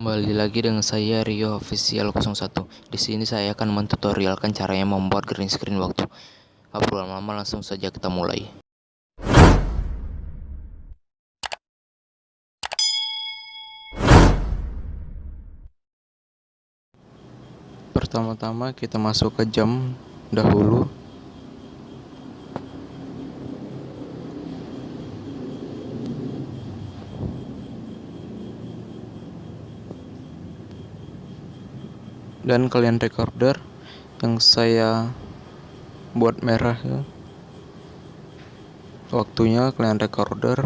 Kembali lagi dengan saya Rio Official 01. Di sini saya akan mentutorialkan caranya membuat green screen waktu. Gak perlu lama-lama, langsung saja kita mulai. Pertama-tama kita masuk ke jam dahulu. Dan kalian recorder yang saya buat merah ya. Waktunya kalian recorder.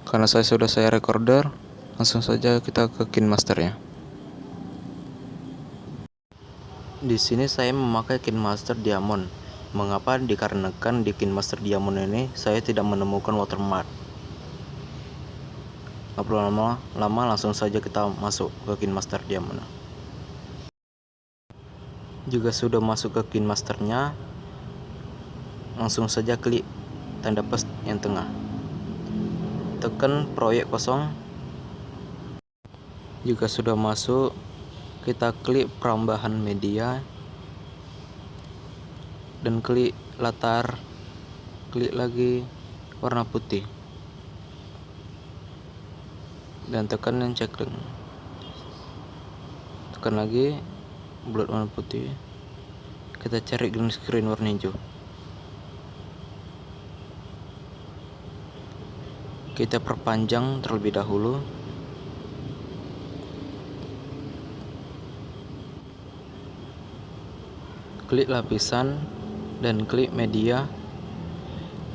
Karena saya recorder, langsung saja kita ke KineMaster ya. Di sini saya memakai KineMaster Diamond. Mengapa? Dikarenakan di KineMaster Diamond ini saya tidak menemukan watermark. Gak perlu lama-lama, langsung saja kita masuk ke KineMaster Diamond. Jika sudah masuk ke KineMasternya, langsung saja klik tanda plus yang tengah, tekan proyek kosong. Jika sudah masuk, kita klik perubahan media dan klik latar, klik lagi warna putih dan tekan yang checkling, tekan lagi bulat warna putih. Kita cari green screen warna hijau. Kita perpanjang terlebih dahulu. Klik lapisan dan klik media,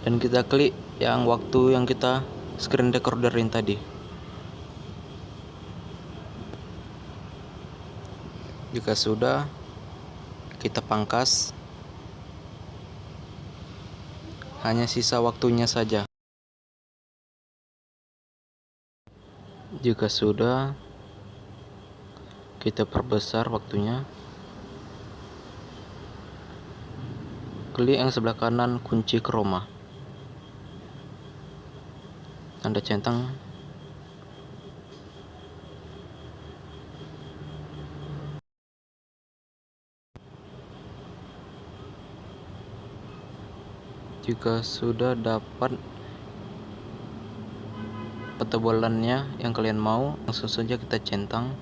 dan kita klik yang waktu yang kita screen recorderin tadi. Jika sudah, kita pangkas, hanya sisa waktunya saja. Jika sudah, kita perbesar waktunya. Klik yang sebelah kanan kunci chroma, tanda centang. Jika sudah dapat petebalannya yang kalian mau, langsung saja kita centang.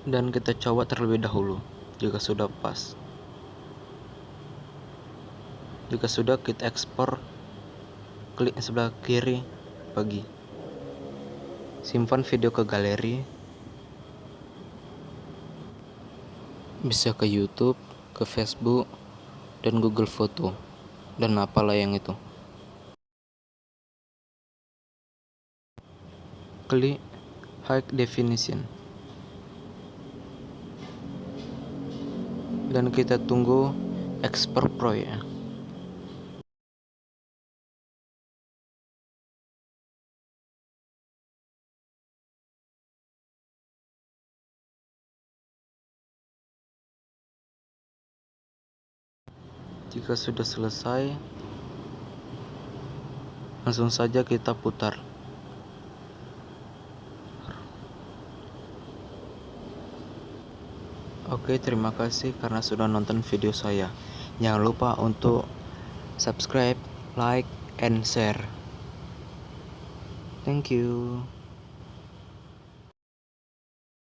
Dan kita coba terlebih dahulu. Jika sudah pas, jika sudah, kita ekspor. Klik sebelah kiri bagi, simpan video ke galeri, bisa ke YouTube, ke Facebook, dan Google Foto, dan apalah yang itu. Klik High Definition dan kita tunggu ekspor proyek. Jika sudah selesai, langsung saja kita putar. Oke, terima kasih karena sudah nonton video saya. Jangan lupa untuk subscribe, like, and share. Thank you.